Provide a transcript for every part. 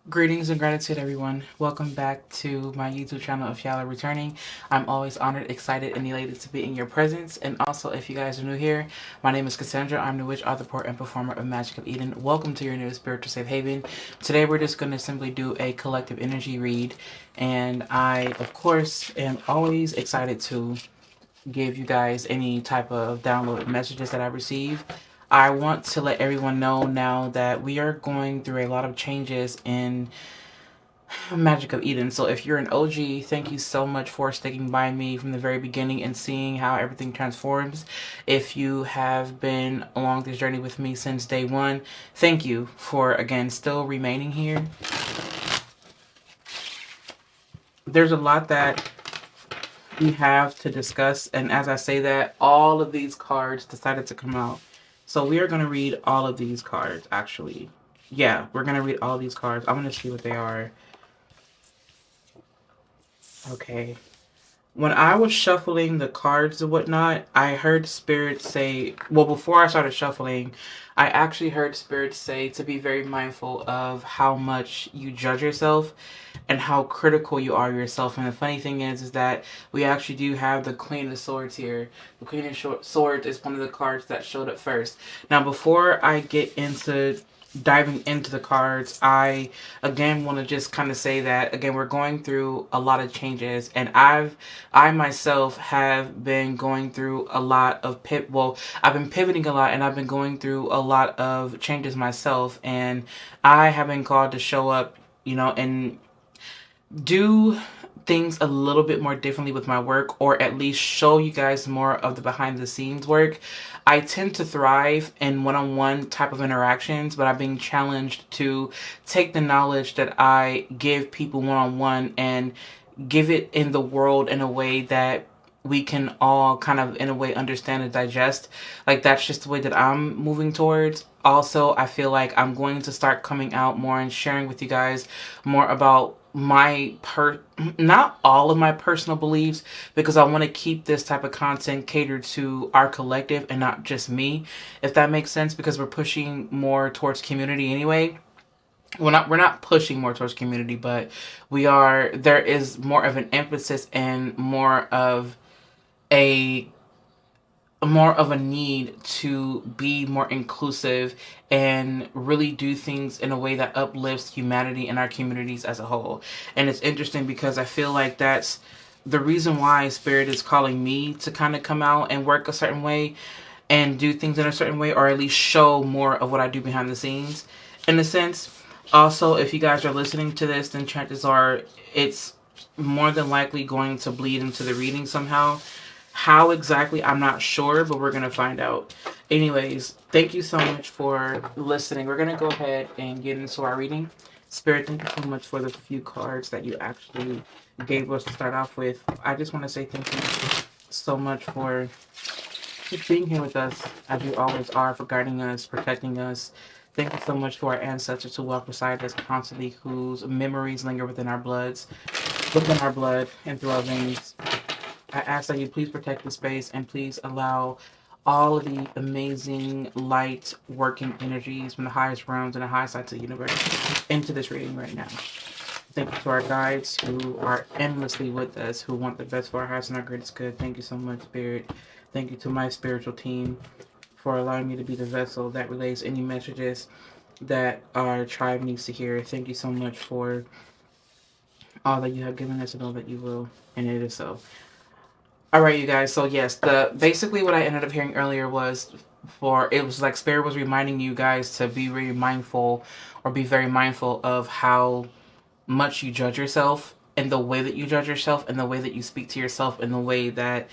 Greetings and gratitude, everyone. Welcome back to my YouTube channel of Shallow Returning. I'm always honored, excited, and elated to be in your presence. And also, if you guys are new here, my name is Cassandra. I'm the witch, author, poet, and performer of Magic of Eden. Welcome to your new spiritual safe haven. Today, we're just going to simply do a collective energy read. And I, of course, am always excited to give you guys any type of download messages that I receive. I want to let everyone know now that we are going through a lot of changes in Magic of Eden. So if you're an OG, thank you so much for sticking by me from the very beginning and seeing how everything transforms. If you have been along this journey with me since day one, thank you for, again, still remaining here. There's a lot that we have to discuss, and as I say that, all of these cards decided to come out. So we are going to read all of these cards, actually. Yeah, we're going to read all of these cards. I'm going to see what they are. Okay. When I was shuffling the cards and whatnot, I heard Spirit say, well, before I started shuffling, I actually heard Spirit say to be very mindful of how much you judge yourself and how critical you are yourself. And the funny thing is that we actually do have the Queen of Swords here. The Queen of Swords is one of the cards that showed up first. Now, before I get into diving into the cards, I again want to just kind of say that again we're going through a lot of changes, and I myself have been going through a lot of I've been pivoting a lot, and I've been going through a lot of changes myself, and I have been called to show up, and do things a little bit more differently with my work, or at least show you guys more of the behind the scenes work. I tend to thrive in one-on-one type of interactions, but I've been challenged to take the knowledge that I give people one-on-one and give it in the world in a way that we can all kind of in a way understand and digest. Like, that's just the way that I'm moving towards. Also, I feel like I'm going to start coming out more and sharing with you guys more about not all of my personal beliefs, because I want to keep this type of content catered to our collective and not just me, if that makes sense, because we're pushing more towards community anyway. We're not pushing more towards community, but there is more of an emphasis and a more of a need to be more inclusive and really do things in a way that uplifts humanity and our communities as a whole. And it's interesting because I feel like that's the reason why Spirit is calling me to kind of come out and work a certain way and do things in a certain way, or at least show more of what I do behind the scenes, in a sense. Also, if you guys are listening to this, then chances are it's more than likely going to bleed into the reading somehow. How exactly, I'm not sure, but we're going to find out. Anyways, thank you so much for listening. We're going to go ahead and get into our reading. Spirit, thank you so much for the few cards that you actually gave us to start off with. I just want to say thank you so much for just being here with us, as you always are, for guiding us, protecting us. Thank you so much to our ancestors who walk beside us constantly, whose memories linger within our blood and through our veins. I ask that you please protect the space and please allow all of the amazing light working energies from the highest realms and the highest sides of the universe into this reading right now. Thank you to our guides who are endlessly with us, who want the best for our highest and our greatest good. Thank you so much, Spirit. Thank you to my spiritual team for allowing me to be the vessel that relays any messages that our tribe needs to hear. Thank you so much for all that you have given us and all that you will, and it is so. All right, you guys. So yes, basically what I ended up hearing earlier was it was like Spirit was reminding you guys to be very mindful, or be very mindful of how much you judge yourself, and the way that you judge yourself, and the way that you speak to yourself, and the way that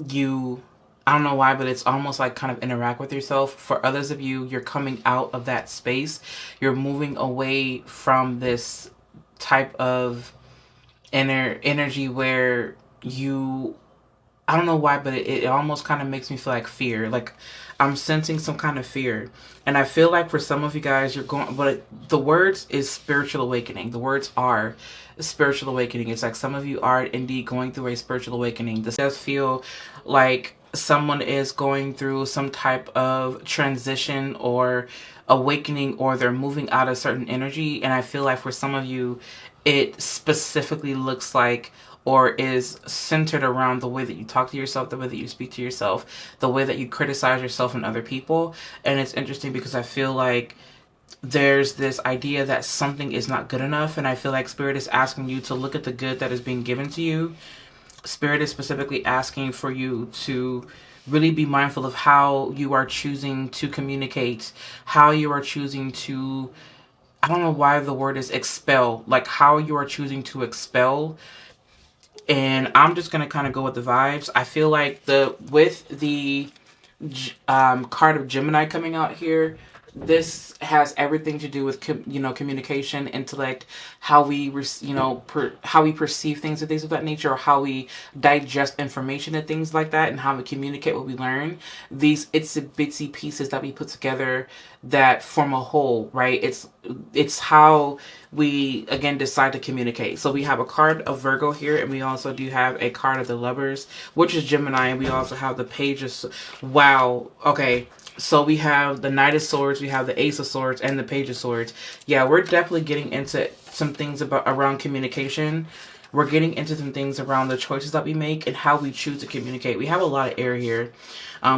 you, I don't know why, but it's almost like kind of interact with yourself. For others of you, you're coming out of that space. You're moving away from this type of energy where you, I don't know why, but it almost kind of makes me feel like fear. Like, I'm sensing some kind of fear. And I feel like for some of you guys, you're going, but the words is spiritual awakening. The words are spiritual awakening. It's like some of you are indeed going through a spiritual awakening. This does feel like someone is going through some type of transition or awakening, or they're moving out of certain energy. And I feel like for some of you, it specifically looks like or is centered around the way that you talk to yourself, the way that you speak to yourself, the way that you criticize yourself and other people. And it's interesting because I feel like there's this idea that something is not good enough. And I feel like Spirit is asking you to look at the good that is being given to you. Spirit is specifically asking for you to really be mindful of how you are choosing to communicate, how you are choosing to, I don't know why the word is expel, like how you are choosing to expel. And I'm just going to kind of go with the vibes. I feel like with the card of Gemini coming out here, this has everything to do with communication, intellect, how we how we perceive things and things of that nature, or how we digest information and things like that, and how we communicate what we learn. These itsy bitsy pieces that we put together that form a whole, right? It's how we again decide to communicate. So we have a card of Virgo here, and we also do have a card of the Lovers, which is Gemini, and we also have the Page of, wow, okay. So we have the Knight of Swords, we have the Ace of Swords, and the Page of Swords. Yeah, we're definitely getting into some things around communication. We're getting into some things around the choices that we make and how we choose to communicate. We have a lot of air here.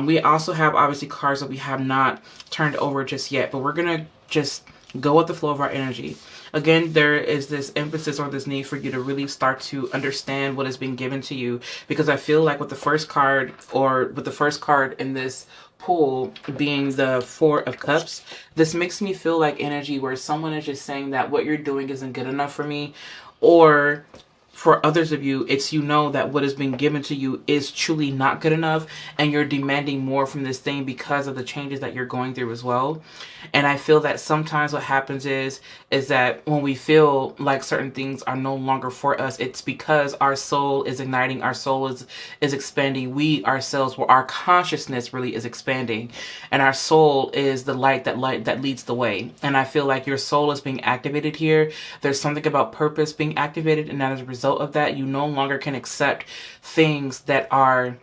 We also have, obviously, cards that we have not turned over just yet, but we're going to just go with the flow of our energy. Again, there is this emphasis or this need for you to really start to understand what is being given to you, because I feel like with the first card, or with the first card in this pool being the Four of Cups, this makes me feel like energy where someone is just saying that what you're doing isn't good enough for me, or for others of you, it's that what is being given to you is truly not good enough, and you're demanding more from this thing because of the changes that you're going through as well. And I feel that sometimes what happens is that when we feel like certain things are no longer for us, it's because our soul is igniting, our soul is expanding. We ourselves, well, our consciousness really is expanding, and our soul is the light that leads the way. And I feel like your soul is being activated here. There's something about purpose being activated, and as a result of that, you no longer can accept things that are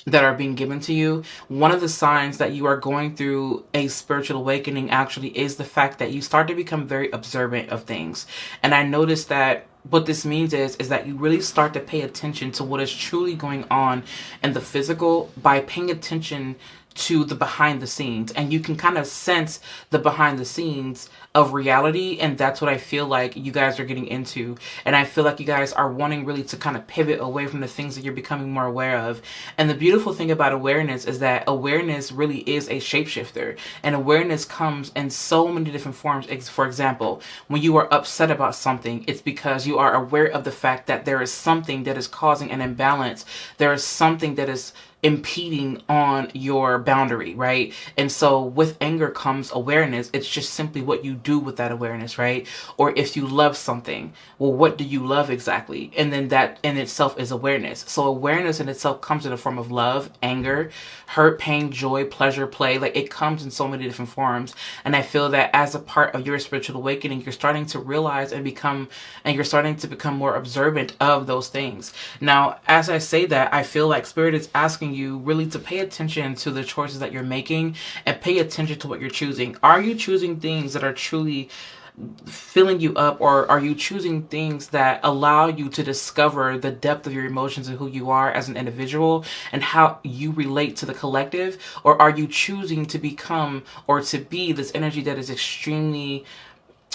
being given to you. One of the signs that you are going through a spiritual awakening actually is the fact that you start to become very observant of things. And I noticed that what this means is that you really start to pay attention to what is truly going on in the physical by paying attention to the behind the scenes, and you can kind of sense the behind the scenes of reality. And that's what I feel like you guys are getting into. And I feel like you guys are wanting really to kind of pivot away from the things that you're becoming more aware of. And the beautiful thing about awareness is that awareness really is a shapeshifter, and awareness comes in so many different forms. For example, when you are upset about something, it's because you are aware of the fact that there is something that is causing an imbalance. There is something that is impeding on your boundary, right? And so with anger comes awareness. It's just simply what you do with that awareness, right? Or if you love something, well, what do you love exactly? And then that in itself is awareness. So awareness in itself comes in the form of love, anger, hurt, pain, joy, pleasure, play. Like, it comes in so many different forms. And I feel that as a part of your spiritual awakening, you're starting to realize and you're starting to become more observant of those things. Now, as I say that, I feel like Spirit is asking you really to pay attention to the choices that you're making, and pay attention to what you're choosing. Are you choosing things that are truly filling you up, or are you choosing things that allow you to discover the depth of your emotions and who you are as an individual and how you relate to the collective? Or are you choosing to become or to be this energy that is extremely,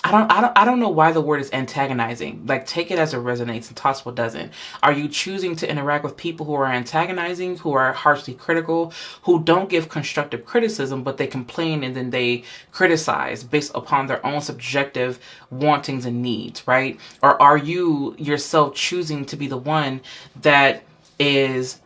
I don't know why the word is antagonizing. Like, take it as it resonates and toss what doesn't. Are you choosing to interact with people who are antagonizing, who are harshly critical, who don't give constructive criticism, but they complain and then they criticize based upon their own subjective wantings and needs, right? Or are you yourself choosing to be the one that is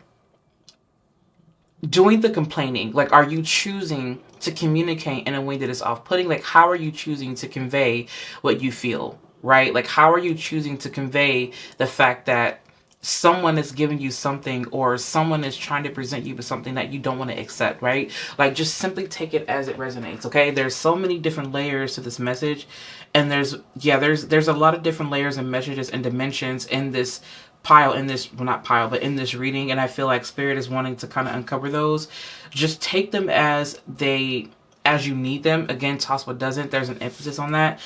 doing the complaining? Like, are you choosing to communicate in a way that is off-putting? Like, how are you choosing to convey what you feel, right? Like, how are you choosing to convey the fact that someone is giving you something, or someone is trying to present you with something that you don't want to accept, right? Like, just simply take it as it resonates, okay? There's so many different layers to this message, and there's a lot of different layers and messages and dimensions in this pile in this, well, not pile, but in this reading, and I feel like Spirit is wanting to kind of uncover those. Just take them as you need them. Again, toss what doesn't. There's an emphasis on that.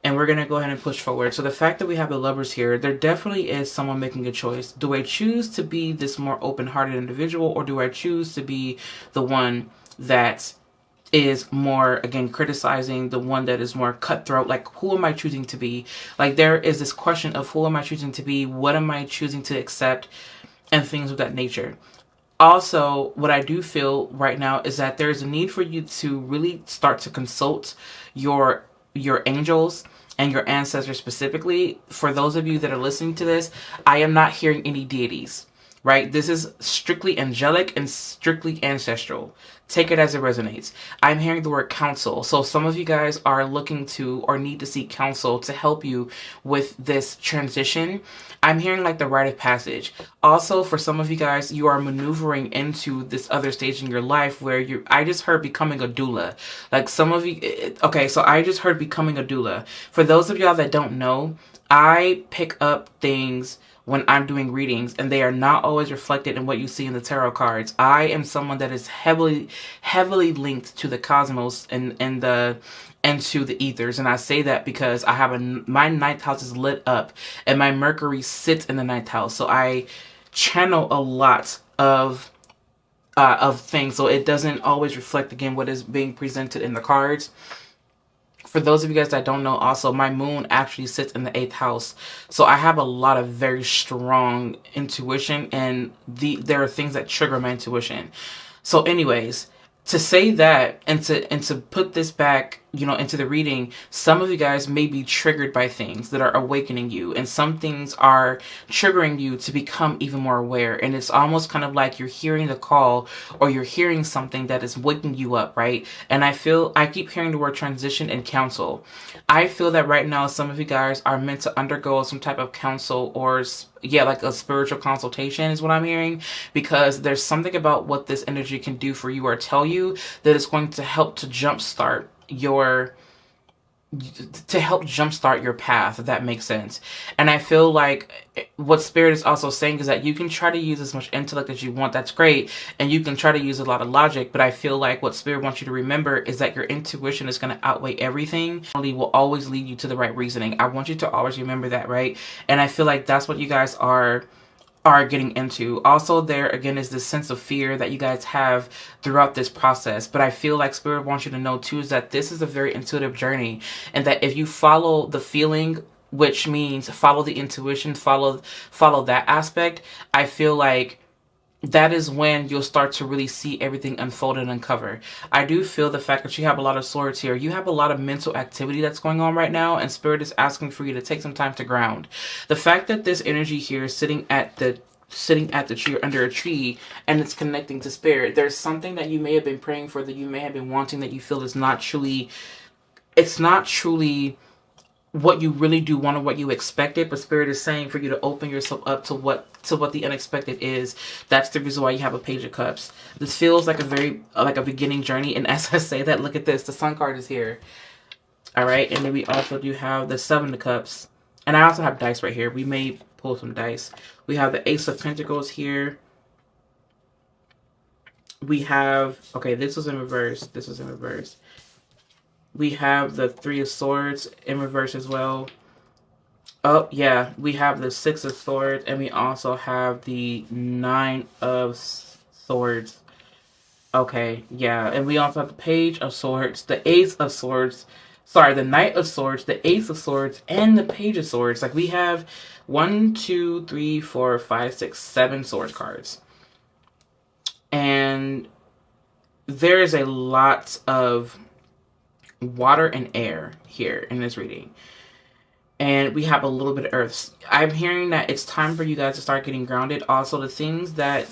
And we're going to go ahead and push forward. So the fact that we have the Lovers here, there definitely is someone making a choice. Do I choose to be this more open-hearted individual, or do I choose to be the one that is more, again, criticizing, the one that is more cutthroat? Like, who am I choosing to be? Like, there is this question of who am I choosing to be? What am I choosing to accept? And things of that nature. Also, what I do feel right now is that there's a need for you to really start to consult your angels and your ancestors specifically. For those of you that are listening to this, I am not hearing any deities, right? This is strictly angelic and strictly ancestral. Take it as it resonates. I'm hearing the word counsel. So some of you guys are looking to or need to seek counsel to help you with this transition. I'm hearing like the rite of passage. Also, for some of you guys, you are maneuvering into this other stage in your life where I just heard becoming a doula. Like some of you, okay, so I just heard becoming a doula. For those of y'all that don't know, I pick up things when I'm doing readings, and they are not always reflected in what you see in the tarot cards. I am someone that is heavily linked to the cosmos and to the ethers. And I say that because I have my ninth house is lit up, and my Mercury sits in the ninth house. So I channel a lot of things. So it doesn't always reflect, again, what is being presented in the cards. For those of you guys that don't know, also, my moon actually sits in the 8th house. So I have a lot of very strong intuition, and there are things that trigger my intuition. So anyways, to say that and to put this back, into the reading, some of you guys may be triggered by things that are awakening you, and some things are triggering you to become even more aware. And it's almost kind of like you're hearing the call, or you're hearing something that is waking you up, right? And I keep hearing the word transition and counsel. I feel that right now some of you guys are meant to undergo some type of counsel, or like a spiritual consultation is what I'm hearing, because there's something about what this energy can do for you or tell you that is going to help to jumpstart your path, if that makes sense. And I feel like what Spirit is also saying is that you can try to use as much intellect as you want. That's great. And you can try to use a lot of logic. But I feel like what Spirit wants you to remember is that your intuition is going to outweigh everything. It will always lead you to the right reasoning. I want you to always remember that, right? And I feel like that's what you guys are getting into. Also, there again is this sense of fear that you guys have throughout this process. But I feel like Spirit wants you to know too is that this is a very intuitive journey, and that if you follow the feeling, which means follow the intuition, follow that aspect, I feel like that is when you'll start to really see everything unfold and uncover. I do feel the fact that you have a lot of swords here. You have a lot of mental activity that's going on right now, and Spirit is asking for you to take some time to ground. The fact that this energy here is sitting at the tree, or under a tree, and it's connecting to Spirit, there's something that you may have been praying for, that you may have been wanting, that you feel is not truly what you really do want or what you expected, but Spirit is saying for you to open yourself up to what the unexpected is. That's the reason why you have a Page of Cups. This feels like a beginning journey, and as I say that, look at this, the Sun card is here. All right, and then we also do have the Seven of Cups, and I also have dice right here. We may pull some dice. We have the Ace of Pentacles here. We have, okay, this was in reverse. We have the Three of Swords in reverse as well. Oh, yeah. We have the Six of Swords, and we also have the Nine of Swords. Okay, yeah. And we also have the Page of Swords, the Ace of Swords. Sorry, the Knight of Swords, the Ace of Swords, and the Page of Swords. Like, we have 1, 2, 3, 4, 5, 6, 7 Swords cards. And there is a lot of water and air here in this reading, and we have a little bit of earth. I'm hearing that it's time for you guys to start getting grounded. Also, the things that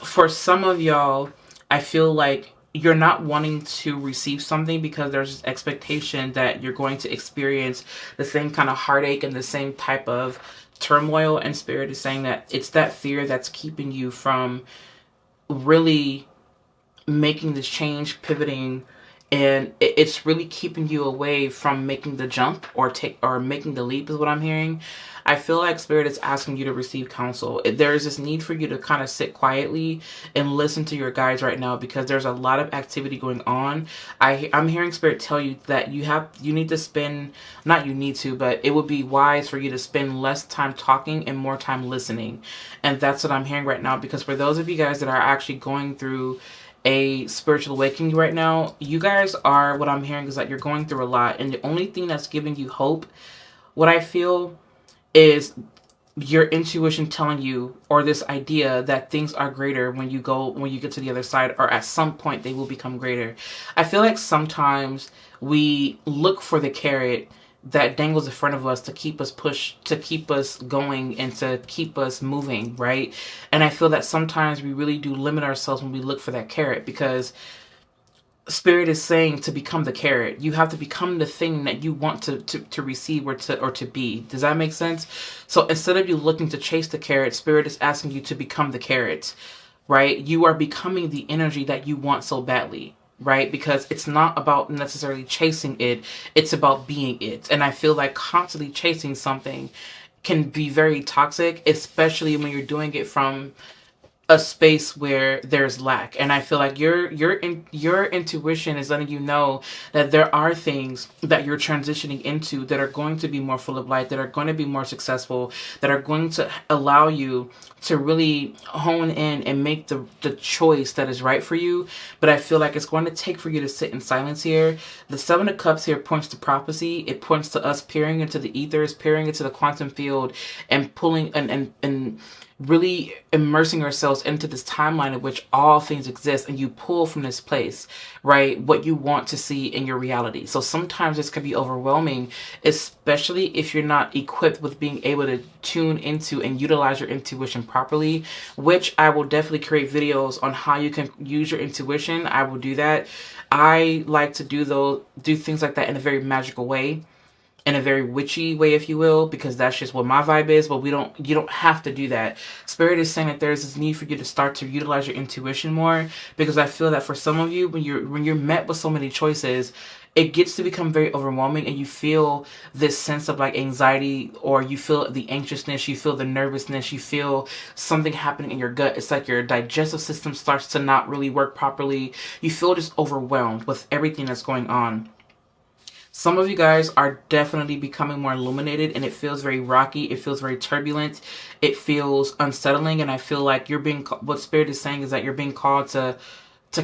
for some of y'all, I feel like you're not wanting to receive something because there's this expectation that you're going to experience the same kind of heartache and the same type of turmoil, and Spirit is saying that it's that fear that's keeping you from really making this change, pivoting, and it's really keeping you away from making the jump or making the leap is what I'm hearing. I feel like Spirit is asking you to receive counsel. There is this need for you to kind of sit quietly and listen to your guides right now, because there's a lot of activity going on. I'm hearing Spirit tell you that you need to spend, not you need to, but it would be wise for you to spend less time talking and more time listening. And that's what I'm hearing right now, because for those of you guys that are actually going through a spiritual awakening right now, you guys are, what I'm hearing is that you're going through a lot, and the only thing that's giving you hope, what I feel, is your intuition telling you, or this idea that things are greater when you get to the other side, or at some point they will become greater. I feel like sometimes we look for the carrot that dangles in front of us to keep us to keep us going, and to keep us moving, right? And I feel that sometimes we really do limit ourselves when we look for that carrot, because Spirit is saying to become the carrot. You have to become the thing that you want to receive, or to be. Does that make sense? So instead of you looking to chase the carrot, Spirit is asking you to become the carrot, right? You are becoming the energy that you want so badly, right? Because it's not about necessarily chasing it, it's about being it. And I feel like constantly chasing something can be very toxic, especially when you're doing it from a space where there's lack. And I feel like your intuition is letting you know that there are things that you're transitioning into that are going to be more full of light, that are going to be more successful, that are going to allow you to really hone in and make the choice that is right for you. But I feel like it's going to take for you to sit in silence here. The Seven of Cups here points to prophecy. It points to us peering into the ethers, peering into the quantum field, and pulling and really immersing ourselves into this timeline in which all things exist, and you pull from this place, right, what you want to see in your reality. So sometimes this can be overwhelming, especially if you're not equipped with being able to tune into and utilize your intuition properly, which I will definitely create videos on how you can use your intuition. I will do that. I like to do things like that in a very magical way, in a very witchy way, if you will, because that's just what my vibe is. But you don't have to do that. Spirit is saying that there's this need for you to start to utilize your intuition more, because I feel that for some of you, when you're met with so many choices, it gets to become very overwhelming, and you feel this sense of like anxiety, or you feel the anxiousness, you feel the nervousness, you feel something happening in your gut. It's like your digestive system starts to not really work properly. You feel just overwhelmed with everything that's going on. Some of you guys are definitely becoming more illuminated, and it feels very rocky. It feels very turbulent. It feels unsettling. And I feel like what Spirit is saying is that you're being called to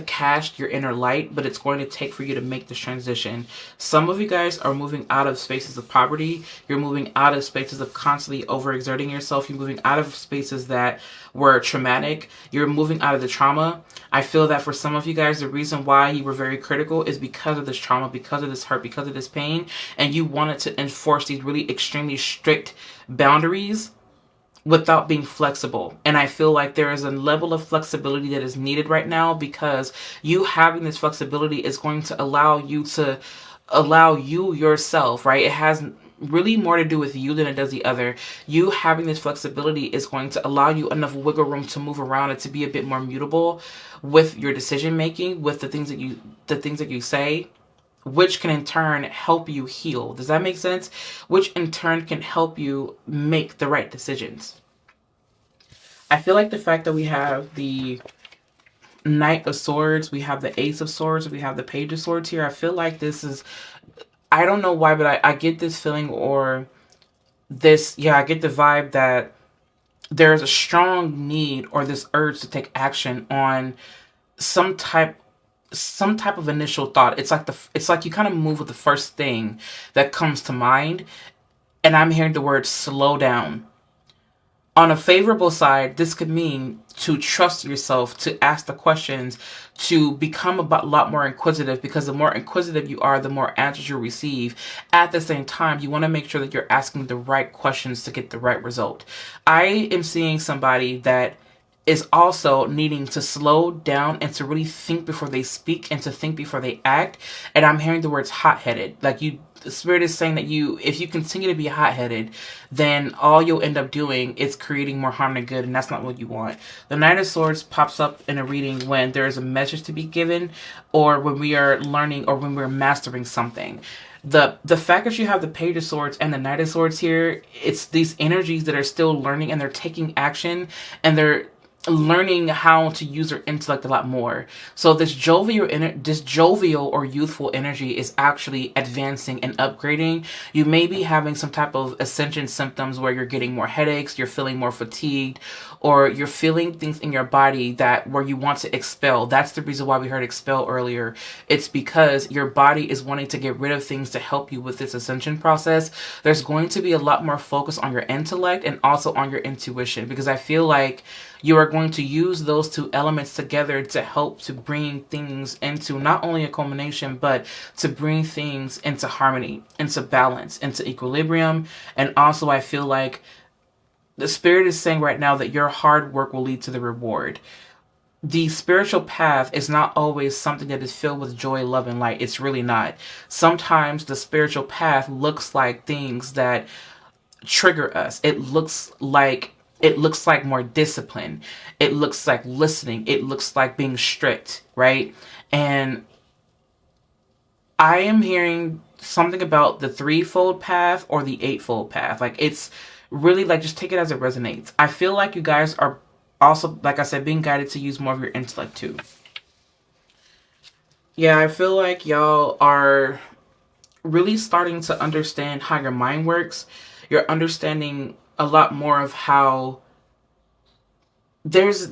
cast your inner light, but it's going to take for you to make this transition. Some of you guys are moving out of spaces of poverty. You're moving out of spaces of constantly overexerting yourself. You're moving out of spaces that were traumatic. You're moving out of the trauma. I feel that for some of you guys, the reason why you were very critical is because of this trauma, because of this hurt, because of this pain, and you wanted to enforce these really extremely strict boundaries without being flexible. And I feel like there is a level of flexibility that is needed right now, because you having this flexibility is going to allow you yourself, right? It has really more to do with you than it does the other. You having this flexibility is going to allow you enough wiggle room to move around and to be a bit more mutable with your decision making, with the things that you say, which can in turn help you heal. Does that make sense? Which in turn can help you make the right decisions. I feel like the fact that we have the Knight of Swords, we have the Ace of Swords, we have the Page of Swords here. I feel like this is, I don't know why, but I get this feeling, or this, I get the vibe that there's a strong need, or this urge to take action on some type of initial thought. It's like you kind of move with the first thing that comes to mind. And I'm hearing the word slow down. On a favorable side, this could mean to trust yourself, to ask the questions, to become a lot more inquisitive, because the more inquisitive you are, the more answers you receive. At the same time, you want to make sure that you're asking the right questions to get the right result. I am seeing somebody that is also needing to slow down and to really think before they speak, and to think before they act. And I'm hearing the words hot-headed. Like the Spirit is saying that if you continue to be hot-headed, then all you'll end up doing is creating more harm than good, and that's not what you want. The Knight of Swords pops up in a reading when there is a message to be given, or when we are learning, or when we're mastering something. The fact that you have the Page of Swords and the Knight of Swords here, it's these energies that are still learning, and they're taking action, and they're learning how to use their intellect a lot more. So this jovial or youthful energy is actually advancing and upgrading. You may be having some type of ascension symptoms where you're getting more headaches, you're feeling more fatigued, or you're feeling things in your body that where you want to expel. That's the reason why we heard expel earlier. It's because your body is wanting to get rid of things to help you with this ascension process. There's going to be a lot more focus on your intellect and also on your intuition, because I feel like you are going to use those two elements together to help to bring things into not only a culmination, but to bring things into harmony, into balance, into equilibrium. And also I feel like the Spirit is saying right now that your hard work will lead to the reward. The spiritual path is not always something that is filled with joy, love, and light. It's really not. Sometimes the spiritual path looks like things that trigger us. It looks like more discipline. It looks like listening. It looks like being strict, right? And I am hearing something about the threefold path or the eightfold path. Like, it's really like, just take it as it resonates. I feel like you guys are also, like I said, being guided to use more of your intellect too. Yeah, I feel like y'all are really starting to understand how your mind works. You're understanding a lot more of how there's a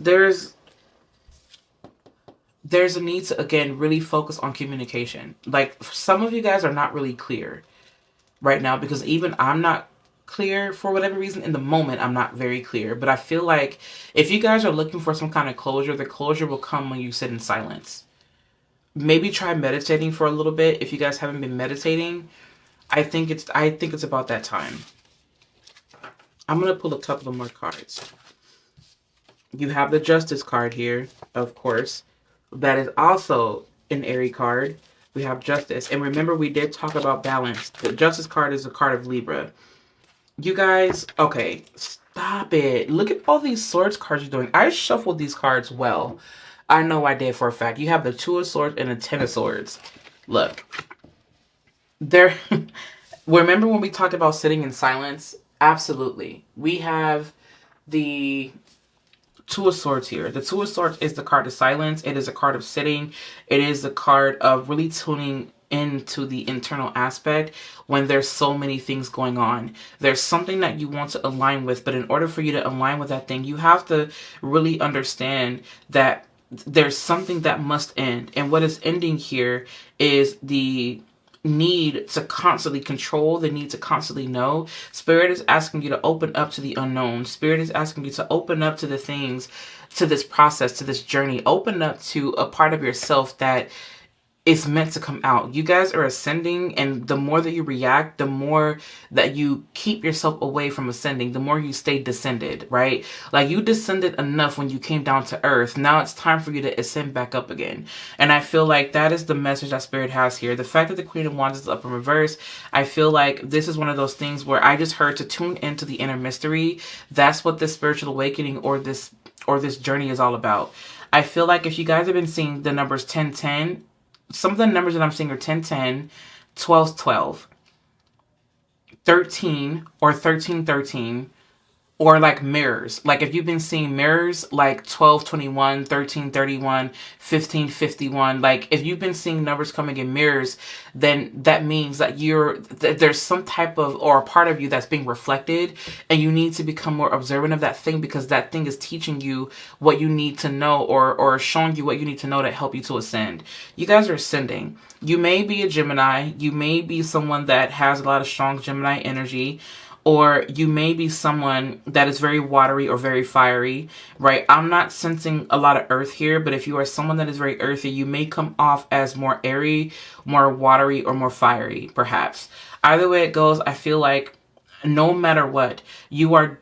need to, again, really focus on communication. Like, some of you guys are not really clear right now, because even I'm not clear for whatever reason. In the moment, I'm not very clear, but I feel like if you guys are looking for some kind of closure, the closure will come when you sit in silence. Maybe try meditating for a little bit. If you guys haven't been meditating, I think it's about that time. I'm going to pull a couple of more cards. You have the Justice card here, of course. That is also an airy card. We have Justice. And remember, we did talk about balance. The Justice card is a card of Libra. You guys, okay, stop it. Look at all these Swords cards you're doing. I shuffled these cards well. I know I did for a fact. You have the Two of Swords and the Ten of Swords. Look. Remember when we talked about sitting in silence? Absolutely. We have the Two of Swords here. The Two of Swords is the card of silence. It is a card of sitting. It is the card of really tuning into the internal aspect when there's so many things going on. There's something that you want to align with, but in order for you to align with that thing, you have to really understand that there's something that must end. And what is ending here is the need to constantly control, the need to constantly know. Spirit is asking you to open up to the unknown. Spirit is asking you to open up to the things, to this process, to this journey. Open up to a part of yourself that is meant to come out. You guys are ascending, and the more that you react, the more that you keep yourself away from ascending, the more you stay descended, right? Like, you descended enough when you came down to earth. Now it's time for you to ascend back up again. And I feel like that is the message that Spirit has here. The fact that the Queen of Wands is up in reverse, I feel like this is one of those things where I just heard to tune into the inner mystery. That's what this spiritual awakening or this journey is all about. I feel like if you guys have been seeing the numbers 1010, some of the numbers that I'm seeing are 1010, 1212, 13, or 1313, or like mirrors. Like, if you've been seeing mirrors like 1221, 1331, 1551, like if you've been seeing numbers coming in mirrors, then that means that there's some type of, or a part of you that's being reflected, and you need to become more observant of that thing, because that thing is teaching you what you need to know, or showing you what you need to know to help you to ascend. You guys are ascending. You may be a Gemini. You may be someone that has a lot of strong Gemini energy. Or you may be someone that is very watery or very fiery, right? I'm not sensing a lot of earth here, but if you are someone that is very earthy, you may come off as more airy, more watery, or more fiery, perhaps. Either way it goes, I feel like no matter what, you are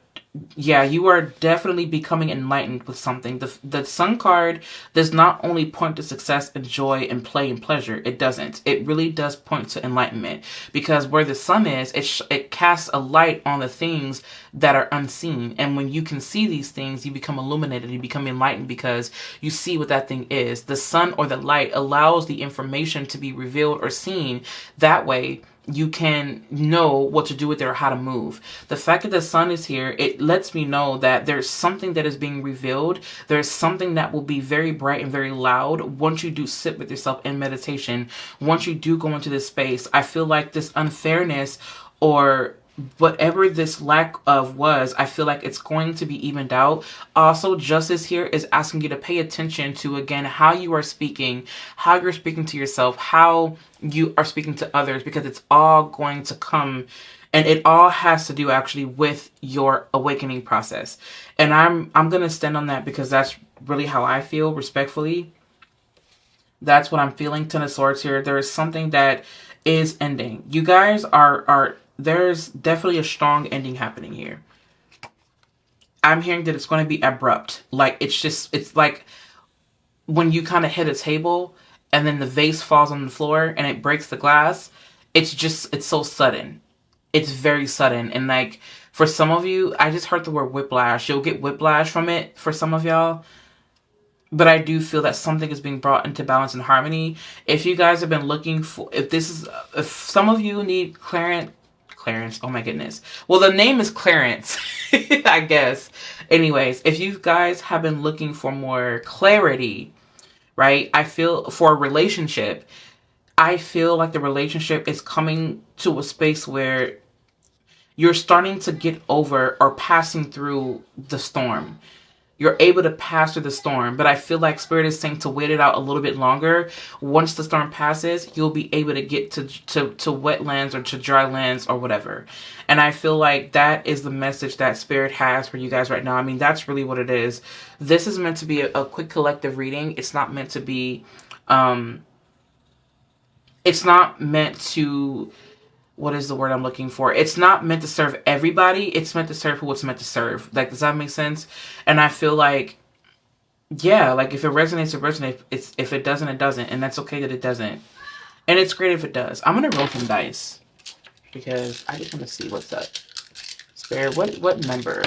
Yeah, you are definitely becoming enlightened with something. The Sun card does not only point to success and joy and play and pleasure. It doesn't. It really does point to enlightenment, because where the sun is, it casts a light on the things that are unseen. And when you can see these things, you become illuminated. You become enlightened because you see what that thing is. The sun or the light allows the information to be revealed or seen. That way, you can know what to do with it or how to move. The fact that the sun is here, it lets me know that there's something that is being revealed. There's something that will be very bright and very loud once you do sit with yourself in meditation. Once you do go into this space, I feel like this unfairness or whatever this lack of was, I feel like it's going to be evened out. Also, justice here is asking you to pay attention to, again, how you are speaking, how you're speaking to yourself, how you are speaking to others, because it's all going to come, and it all has to do actually with your awakening process. And I'm going to stand on that because that's really how I feel, respectfully. That's what I'm feeling. Ten of Swords here. There is something that is ending. You guys are there's definitely a strong ending happening here. I'm hearing that it's going to be abrupt. Like, it's like when you kind of hit a table and then the vase falls on the floor and it breaks the glass. It's so sudden. It's very sudden. And like, for some of you, I just heard the word whiplash. You'll get whiplash from it for some of y'all. But I do feel that something is being brought into balance and harmony. If you guys have been looking for, if some of you need Clarence, oh my goodness. Well, the name is Clarence, I guess. Anyways, if you guys have been looking for more clarity, right? I feel for a relationship, I feel like the relationship is coming to a space where you're starting to get over or passing through the storm. You're able to pass through the storm, but I feel like Spirit is saying to wait it out a little bit longer. Once the storm passes, you'll be able to get to wetlands or to dry lands or whatever. And I feel like that is the message that Spirit has for you guys right now. I mean, that's really what it is. This is meant to be a quick collective reading. It's not meant to be, it's not meant to, what is the word I'm looking for? It's not meant to serve everybody. It's meant to serve who it's meant to serve. Like, does that make sense? And I feel like, yeah, like if it resonates, it resonates. If it doesn't, it doesn't. And that's okay that it doesn't. And it's great if it does. I'm going to roll some dice because I just want to see what's up. Spirit, what number?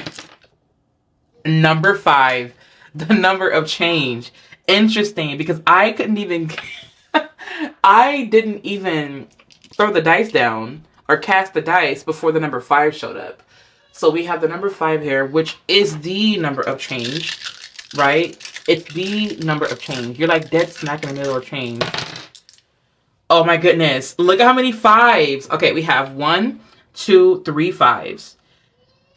Number 5. The number of change. Interesting, because I couldn't even... I didn't even throw the dice down or cast the dice before the number 5 showed up. So we have the number 5 here, which is the number of change, right? It's the number of change. You're like dead smack in the middle of change. Oh my goodness. Look at how many 5s. Okay, we have 1, 2, 3 5s.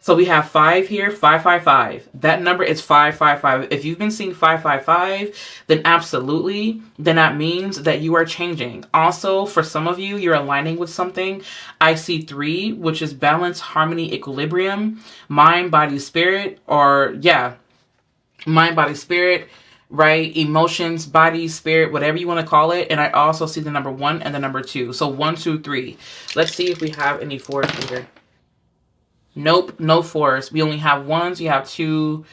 So we have 5 here, 5, 5, 5. That number is 5, 5, 5. If you've been seeing 5, 5, 5, then absolutely, then that means that you are changing. Also, for some of you, you're aligning with something. I see 3, which is balance, harmony, equilibrium, mind, body, spirit, or yeah, mind, body, spirit, right? Emotions, body, spirit, whatever you want to call it. And I also see the number 1 and the number 2. So 1, 2, 3. Let's see if we have any 4s here. Nope, no 4s. We only have 1s. You have 2.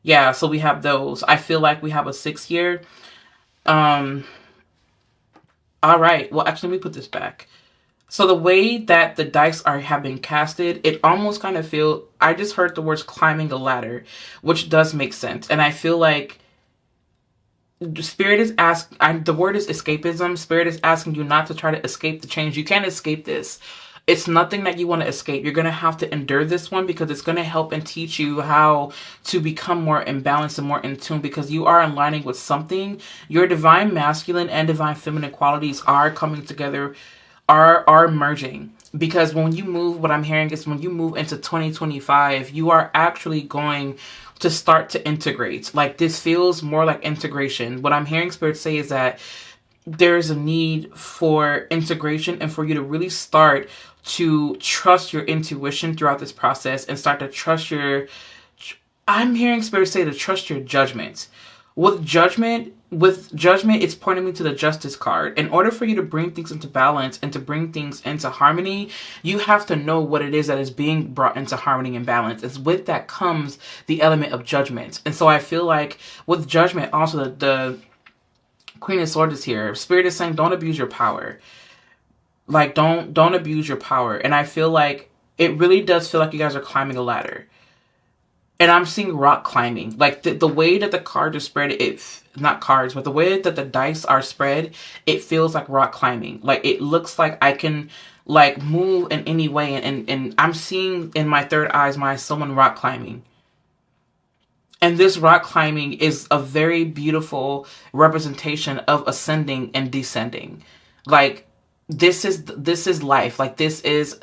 Yeah, so we have those. I feel like we have a 6 here. All right. Well, actually, let me put this back. So the way that the dice have been casted, it almost kind of feel... I just heard the words climbing a ladder, which does make sense. And I feel like Spirit is asking... The word is escapism. Spirit is asking you not to try to escape the change. You can't escape this. It's nothing that you want to escape. You're going to have to endure this one because it's going to help and teach you how to become more in balance and more in tune, because you are aligning with something. Your divine masculine and divine feminine qualities are coming together, are merging. Because when you move, what I'm hearing is when you move into 2025, you are actually going to start to integrate. Like, this feels more like integration. What I'm hearing Spirit say is that there's a need for integration and for you to really start to trust your intuition throughout this process and start to trust I'm hearing Spirit say to trust your judgment. With judgment, it's pointing me to the justice card. In order for you to bring things into balance and to bring things into harmony, you have to know what it is that is being brought into harmony and balance. It's with that comes the element of judgment. And so I feel like with judgment, also the Queen of Swords is here. Spirit is saying, don't abuse your power. Like, don't abuse your power. And I feel like it really does feel like you guys are climbing a ladder. And I'm seeing rock climbing. Like, the way that the cards are spread, not cards, but the way that the dice are spread, it feels like rock climbing. Like, it looks like I can, like, move in any way. And I'm seeing in my third eye's mind someone rock climbing. And this rock climbing is a very beautiful representation of ascending and descending. Like, this is life. Like, this is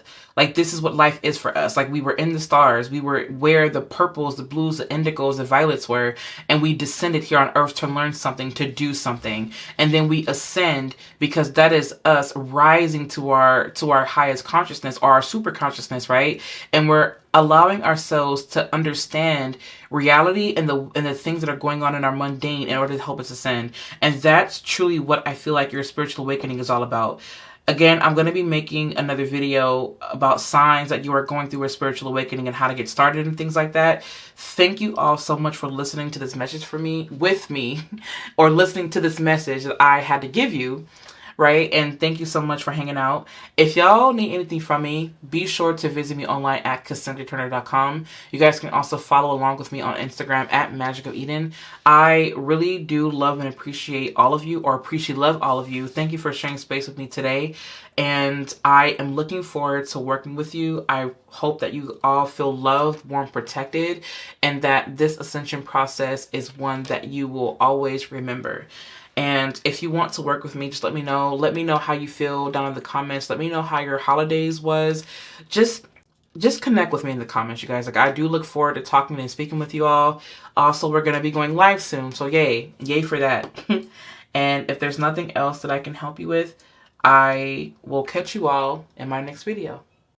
what life is for us. Like, we were in the stars. We were where the purples, the blues, the indigos, the violets were. And we descended here on earth to learn something, to do something. And then we ascend because that is us rising to our highest consciousness, or our super consciousness, right? And we're allowing ourselves to understand reality and the things that are going on in our mundane in order to help us ascend. And that's truly what I feel like your spiritual awakening is all about. Again, I'm going to be making another video about signs that you are going through a spiritual awakening and how to get started and things like that. Thank you all so much for listening to this message with me, or listening to this message that I had to give you, right? And thank you so much for hanging out. If y'all need anything from me, be sure to visit me online at CassandраTurner.com. You guys can also follow along with me on Instagram at Magic of Eden. I really do love and appreciate all of you, or love all of you. Thank you for sharing space with me today. And I am looking forward to working with you. I hope that you all feel loved, warm, protected, and that this ascension process is one that you will always remember. And if you want to work with me, just let me know. Let me know how you feel down in the comments. Let me know how your holidays was. Just connect with me in the comments, you guys. Like, I do look forward to talking and speaking with you all. Also, we're going to be going live soon. So yay for that. And if there's nothing else that I can help you with, I will catch you all in my next video.